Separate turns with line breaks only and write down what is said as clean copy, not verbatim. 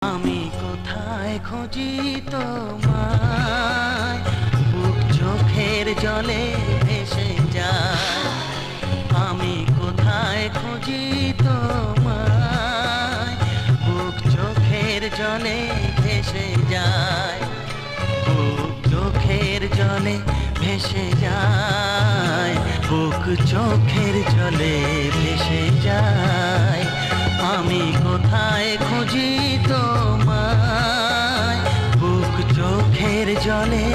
আমি কোথায় খুঁজি তোমায়, বুক চোখের জলে ভেসে যায়। আমি কোথায় খুঁজি তোমায়, বুক চোখের জলে ভেসে যায়। বুক চোখের জলে ভেসে যায়, বুক চোখের জলে ভেসে যায়। আমি কোথায় খুঁজি তোমায়, বুক চোখের জলে